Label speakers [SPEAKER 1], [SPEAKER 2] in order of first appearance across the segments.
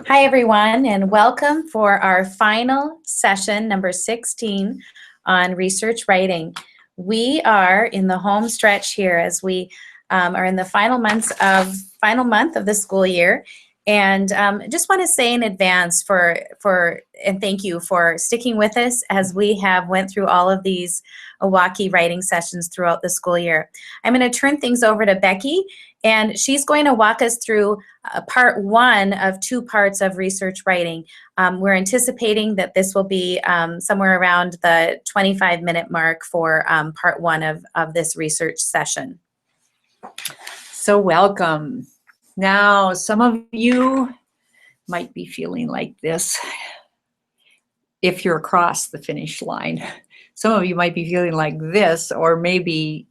[SPEAKER 1] Hi, everyone, and welcome for our final session, number 16, on research writing. We are in the home stretch here as we are in the final month of the school year, and just want to say in advance and thank you for sticking with us as we have went through all of these Owocki writing sessions throughout the school year. I'm going to turn things over to Becky, and she's going to walk us through part one of 2 parts of research writing. We're anticipating that this will be somewhere around the 25-minute mark for part one of this research session.
[SPEAKER 2] So welcome. Now, some of you might be feeling like this if you're across the finish line. Some of you might be feeling like this, or maybe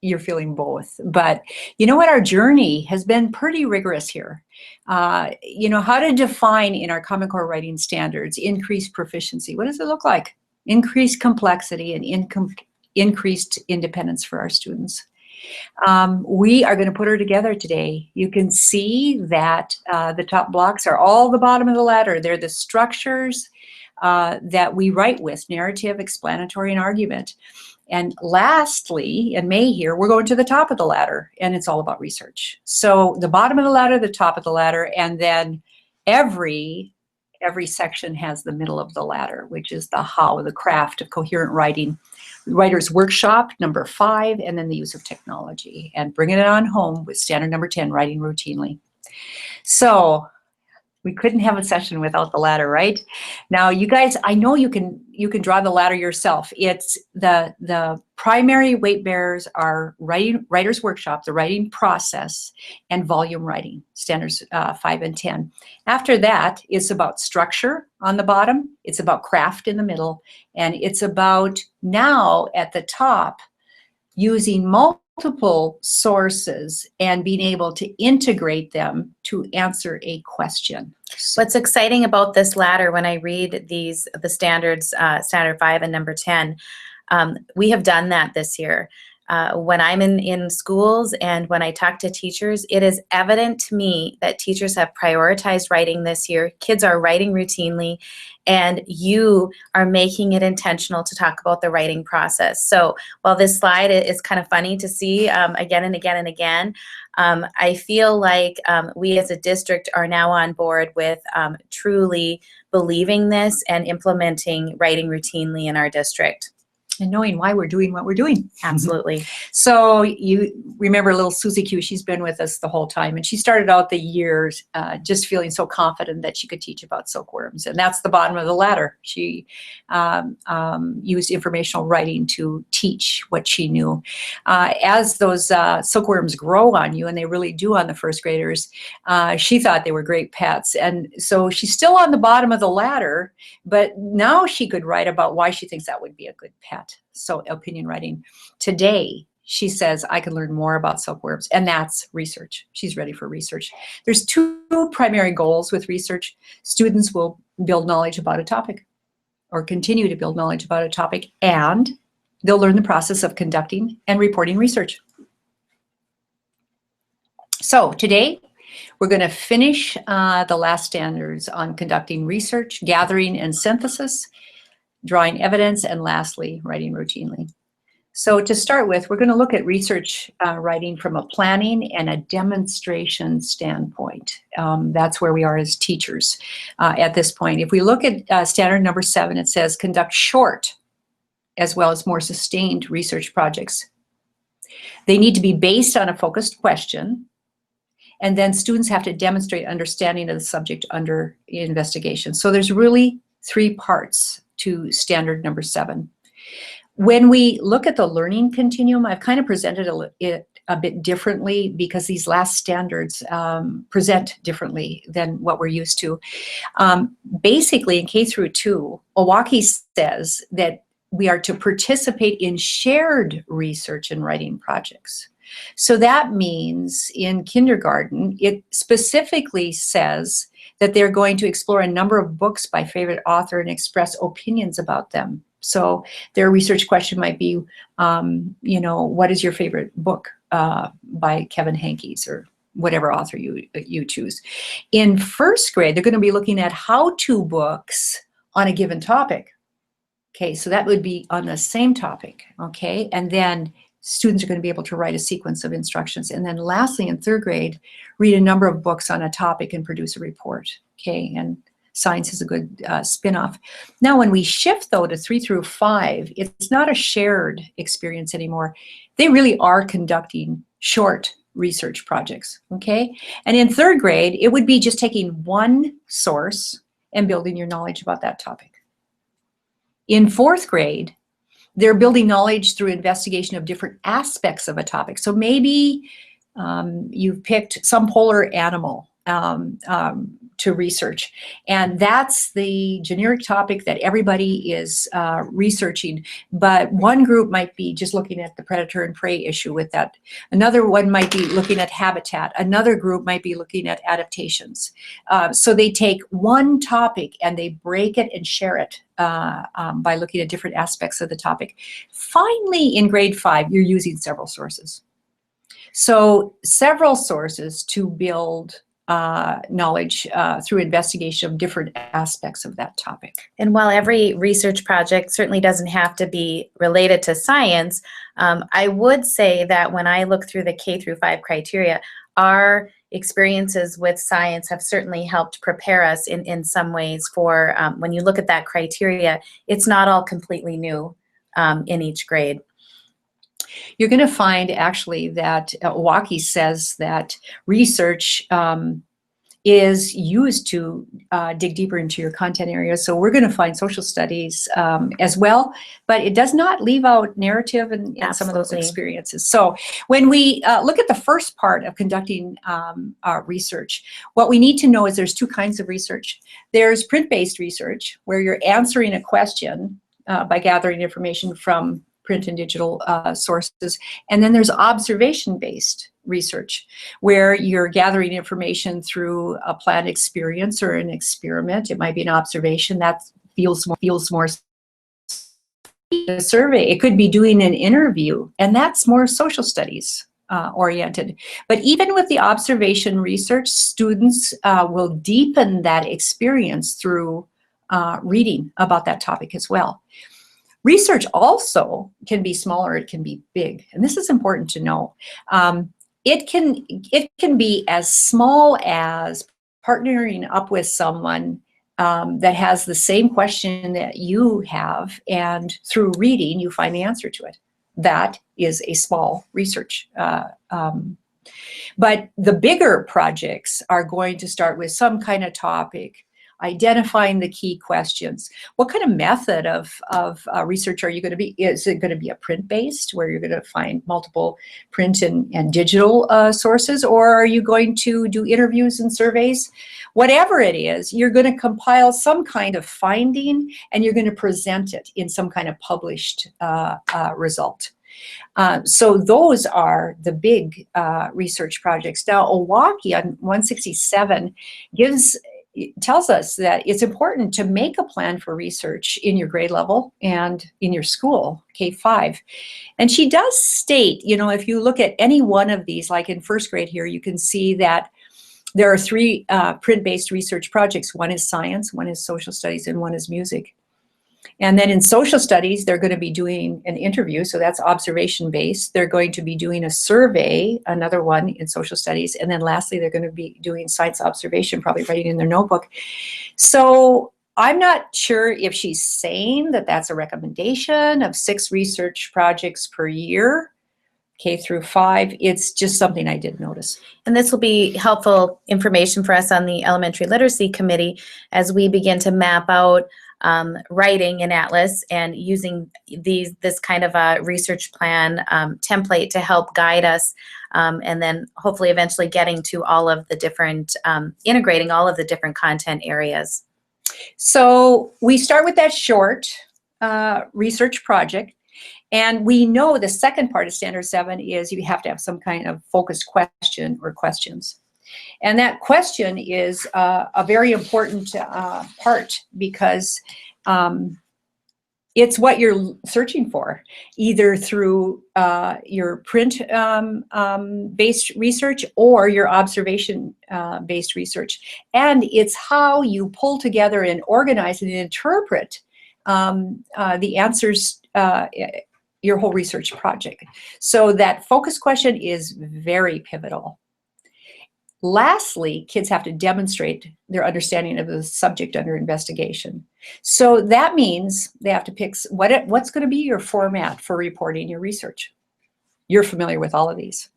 [SPEAKER 2] you're feeling both. But you know what? Our journey has been pretty rigorous here. How to define in our Common Core writing standards increased proficiency. What does it look like? Increased complexity and increased independence for our students. We are going to put her together today. You can see that the top blocks are all the bottom of the ladder. They're the structures that we write with: narrative, explanatory, and argument. And lastly, in May here, we're going to the top of the ladder, and it's all about research. So the bottom of the ladder, the top of the ladder, and then every section has the middle of the ladder, which is the how, the craft of coherent writing. Writer's Workshop, number 5, and then the use of technology, and bringing it on home with standard number 10, writing routinely. So we couldn't have a session without the ladder, right? Now, you guys, I know you can draw the ladder yourself. It's the primary weight bearers are Writer's Workshop, the writing process, and volume writing, standards 5 and 10. After that, it's about structure on the bottom, it's about craft in the middle, and it's about, now at the top, using multiple sources and being able to integrate them to answer a question.
[SPEAKER 1] What's exciting about this ladder, when I read the standards, standard 5 and number 10, we have done that this year. When I'm in schools and when I talk to teachers, it is evident to me that teachers have prioritized writing this year. Kids are writing routinely, and you are making it intentional to talk about the writing process. So while this slide is kind of funny to see again and again and again, I feel like we as a district are now on board with truly believing this and implementing writing routinely in our district.
[SPEAKER 2] And knowing why we're doing what we're doing.
[SPEAKER 1] Absolutely.
[SPEAKER 2] So you remember little Susie Q, she's been with us the whole time, and she started out the years just feeling so confident that she could teach about silkworms, and that's the bottom of the ladder. She used informational writing to teach what she knew. As those silkworms grow on you, and they really do on the first graders, she thought they were great pets, and so she's still on the bottom of the ladder, but now she could write about why she thinks that would be a good pet. So opinion writing. Today, she says, I can learn more about silkworms, and that's research. She's ready for research. There's 2 primary goals with research. Students will build knowledge about a topic, or continue to build knowledge about a topic, and they'll learn the process of conducting and reporting research. So today, we're going to finish the last standards on conducting research, gathering and synthesis, drawing evidence, and lastly, writing routinely. So to start with, we're going to look at research writing from a planning and a demonstration standpoint. That's where we are as teachers at this point. If we look at standard number 7, it says conduct short as well as more sustained research projects. They need to be based on a focused question, and then students have to demonstrate understanding of the subject under investigation. So there's really 3 parts to standard number 7. When we look at the learning continuum, I've kind of presented it a bit differently because these last standards present differently than what we're used to. Basically, in K through 2, Owocki says that we are to participate in shared research and writing projects. So that means in kindergarten, it specifically says that they're going to explore a number of books by favorite author and express opinions about them. So their research question might be, what is your favorite book by Kevin Hankes, or whatever author you choose. In first grade, they're going to be looking at how-to books on a given topic. Okay, so that would be on the same topic, okay? And then students are going to be able to write a sequence of instructions. And then lastly, in third grade, read a number of books on a topic and produce a report, okay? And science is a good spin-off. Now, when we shift, though, to 3 through 5, it's not a shared experience anymore. They really are conducting short research projects, okay? And in third grade, it would be just taking one source and building your knowledge about that topic. In fourth grade, they're building knowledge through investigation of different aspects of a topic. So maybe you've picked some polar animal to research, and that's the generic topic that everybody is researching. But one group might be just looking at the predator and prey issue with that. Another one might be looking at habitat. Another group might be looking at adaptations. So they take one topic and they break it and share it by looking at different aspects of the topic. Finally, in grade 5, you're using several sources. So several sources to build knowledge through investigation of different aspects of that topic.
[SPEAKER 1] And while every research project certainly doesn't have to be related to science, I would say that when I look through the K through 5 criteria, our experiences with science have certainly helped prepare us in some ways for when you look at that criteria, it's not all completely new in each grade.
[SPEAKER 2] You're going to find actually that Owocki says that research is used to dig deeper into your content areas. So we're going to find social studies as well, but it does not leave out narrative and some of those experiences. So when we look at the first part of conducting research, what we need to know is there's 2 kinds of research. There's print-based research, where you're answering a question by gathering information from print and digital sources. And then there's observation-based research, where you're gathering information through a planned experience or an experiment. It might be an observation that feels more a survey. It could be doing an interview, and that's more social studies oriented. But even with the observation research, students will deepen that experience through reading about that topic as well. Research also can be small or it can be big, and this is important to know. It can be as small as partnering up with someone that has the same question that you have, and through reading you find the answer to it. That is a small research. But the bigger projects are going to start with some kind of topic, identifying the key questions. What kind of method of research are you going to be? Is it going to be a print-based, where you're going to find multiple print and digital sources, or are you going to do interviews and surveys? Whatever it is, you're going to compile some kind of finding and you're going to present it in some kind of published result. So those are the big research projects. Now, Owocki on 167 tells us that it's important to make a plan for research in your grade level and in your school, K-5. And she does state, you know, if you look at any one of these, like in first grade here, you can see that there are 3 print-based research projects. One is science, one is social studies, and one is music. And then in social studies, they're going to be doing an interview, so that's observation-based. They're going to be doing a survey, another one in social studies. And then lastly, they're going to be doing science observation, probably writing in their notebook. So I'm not sure if she's saying that that's a recommendation of 6 research projects per year, K through 5. It's just something I did notice.
[SPEAKER 1] And this will be helpful information for us on the Elementary Literacy Committee as we begin to map out writing in Atlas and using this kind of a research plan template to help guide us, and then hopefully eventually getting to all of the different, integrating all of the different content areas.
[SPEAKER 2] So we start with that short research project, and we know the second part of Standard 7 is you have to have some kind of focused question or questions. And that question is a very important part, because it's what you're searching for, either through your print based research or your observation based research. And it's how you pull together and organize and interpret the answers, your whole research project. So that focus question is very pivotal. Lastly, kids have to demonstrate their understanding of the subject under investigation. So that means they have to pick what's going to be your format for reporting your research. You're familiar with all of these.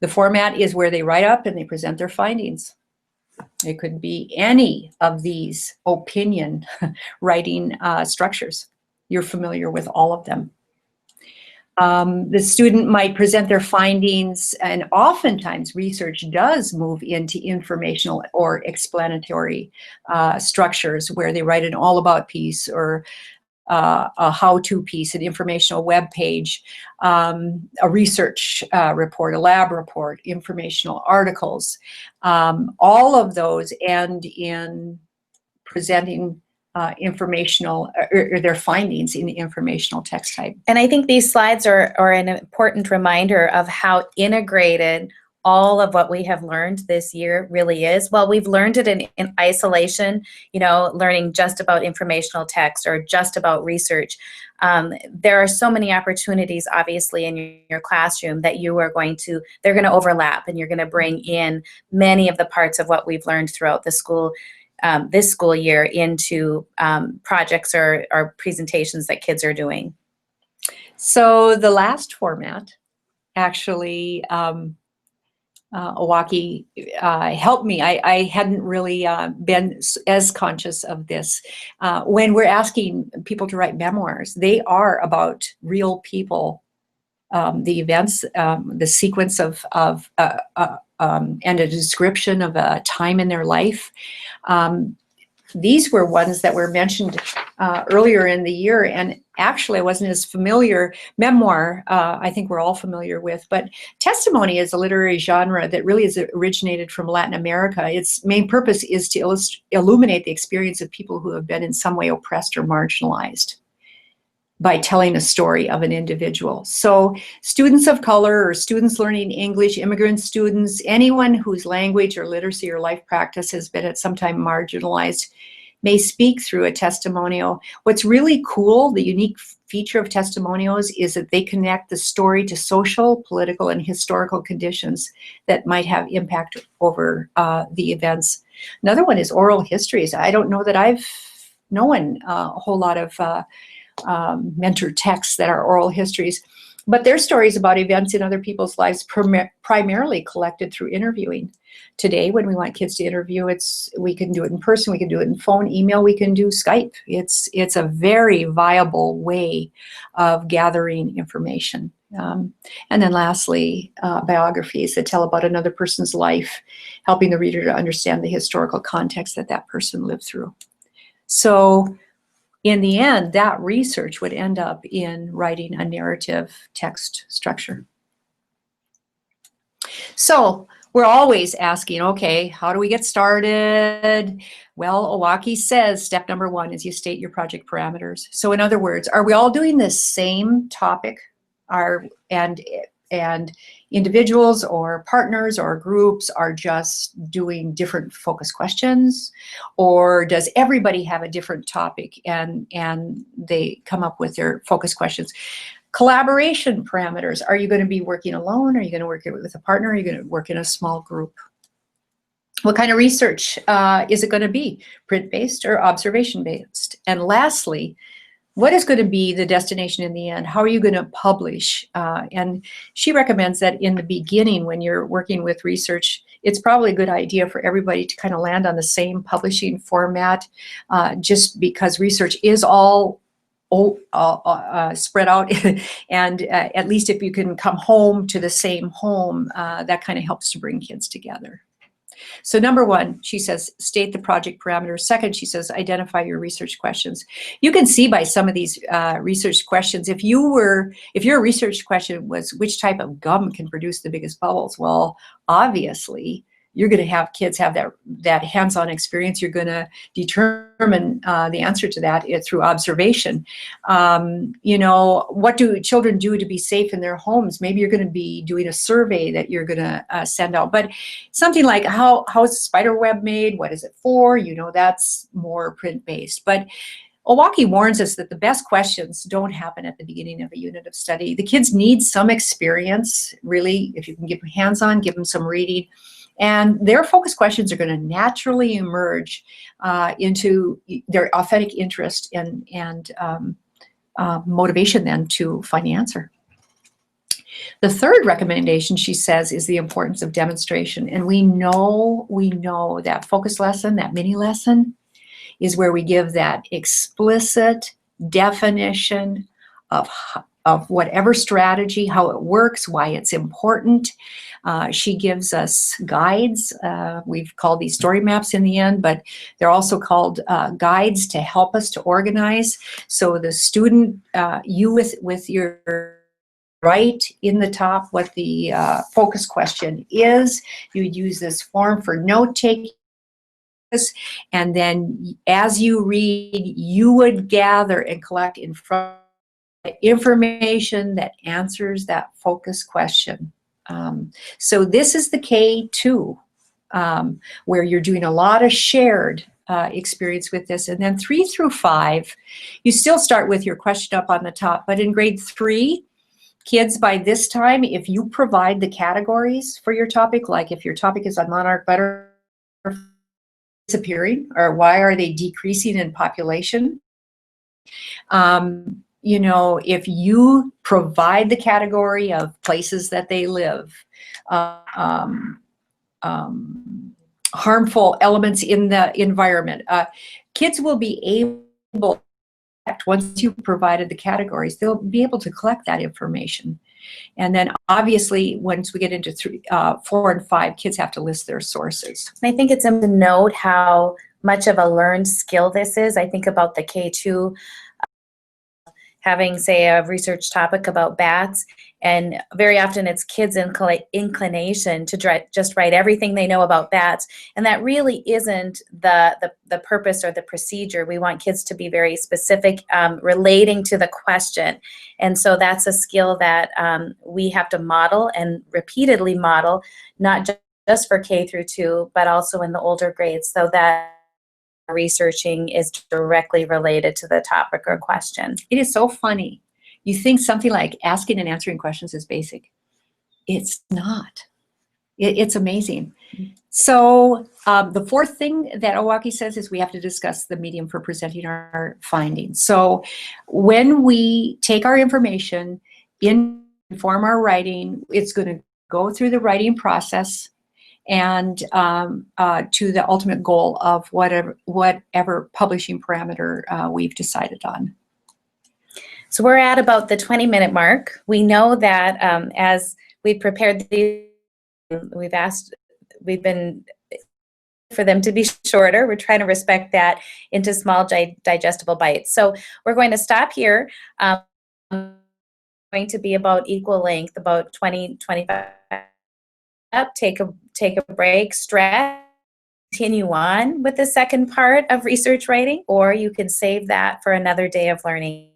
[SPEAKER 2] The format is where they write up and they present their findings. It could be any of these opinion writing structures. You're familiar with all of them. The student might present their findings, and oftentimes research does move into informational or explanatory structures where they write an all about piece or a how-to piece, an informational web page, a research report, a lab report, informational articles. All of those end in presenting informational or their findings in the informational text type.
[SPEAKER 1] And I think these slides are an important reminder of how integrated all of what we have learned this year really is. Well, we've learned it in isolation, learning just about informational text or just about research. There are so many opportunities, obviously, in your classroom that they're going to overlap, and you're going to bring in many of the parts of what we've learned throughout the school this school year into projects or presentations that kids are doing.
[SPEAKER 2] So the last format, actually, Owocki helped me. I hadn't really been as conscious of this. When we're asking people to write memoirs, they are about real people, the events, the sequence of and a description of a time in their life. These were ones that were mentioned earlier in the year, and actually I wasn't as familiar. Memoir, I think we're all familiar with, but testimony is a literary genre that really is originated from Latin America. Its main purpose is to illuminate the experience of people who have been in some way oppressed or marginalized by telling a story of an individual. So students of color or students learning English, immigrant students, anyone whose language or literacy or life practice has been at some time marginalized may speak through a testimonial. What's really cool, the unique feature of testimonials, is that they connect the story to social, political, and historical conditions that might have impact over the events. Another one is oral histories. I don't know that I've known a whole lot of mentor texts that are oral histories, but they're stories about events in other people's lives, primarily collected through interviewing. Today, when we want kids to interview, we can do it in person, we can do it in phone, email, we can do Skype. It's a very viable way of gathering information. And then lastly, biographies that tell about another person's life, helping the reader to understand the historical context that person lived through. So in the end, that research would end up in writing a narrative text structure. So we're always asking, okay, how do we get started? Well, Owocki says step number 1 is you state your project parameters. So in other words, are we all doing the same topic? And individuals or partners or groups are just doing different focus questions? Or does everybody have a different topic and they come up with their focus questions? Collaboration parameters. Are you going to be working alone? Are you going to work with a partner? Are you going to work in a small group? What kind of research is it going to be? Print-based or observation-based? And lastly, what is going to be the destination in the end? How are you going to publish? And she recommends that in the beginning, when you're working with research, it's probably a good idea for everybody to kind of land on the same publishing format, just because research is all spread out. And at least if you can come home to the same home, that kind of helps to bring kids together. So number 1, she says, state the project parameters. Second, she says, identify your research questions. You can see by some of these research questions, if your research question was which type of gum can produce the biggest bubbles, well, obviously you're going to have kids have that hands-on experience. You're going to determine the answer to that through observation. You know, what do children do to be safe in their homes? Maybe you're going to be doing a survey that you're going to send out. But something like how is a spider web made? What is it for? You know, that's more print-based. But Owocki warns us that the best questions don't happen at the beginning of a unit of study. The kids need some experience, really. If you can give them hands-on, give them some reading. And their focus questions are going to naturally emerge into their authentic interest and motivation then to find the answer. The third recommendation, she says, is the importance of demonstration. And we know that focus lesson, that mini lesson, is where we give that explicit definition of whatever strategy, how it works, why it's important. She gives us guides. We've called these story maps in the end, but they're also called guides to help us to organize. So the student, you with your write in the top what the focus question is. You would use this form for note-taking. And then as you read, you would gather and collect in front information that answers that focus question. So this is the K2, where you're doing a lot of shared experience with this. And then 3 through 5, you still start with your question up on the top. But in grade 3, kids, by this time, if you provide the categories for your topic, like if your topic is on monarch butterflies disappearing, or why are they decreasing in population? You know, if you provide the category of places that they live, harmful elements in the environment, kids will be able, once you've provided the categories, they'll be able to collect that information. And then obviously, once we get into 4 and 5, kids have to list their sources.
[SPEAKER 1] I think it's important to note how much of a learned skill this is. I think about the K2 having, say, a research topic about bats, and very often it's kids' inclination to just write everything they know about bats, and that really isn't the purpose or the procedure. We want kids to be very specific, relating to the question, and so that's a skill that we have to model and repeatedly model, not just for K through 2, but also in the older grades, so that researching is directly related to the topic or question.
[SPEAKER 2] It is so funny. You think something like asking and answering questions is basic. It's not. It's amazing. So the fourth thing that Owocki says is we have to discuss the medium for presenting our findings. So when we take our information, inform our writing, it's going to go through the writing process and to the ultimate goal of whatever publishing parameter we've decided on.
[SPEAKER 1] So we're at about the 20-minute mark. We know that as we prepared these, we've been for them to be shorter. We're trying to respect that into small digestible bites. So we're going to stop here. Going to be about equal length, about 20-25. Up, take a break, stretch, continue on with the second part of research writing, or you can save that for another day of learning.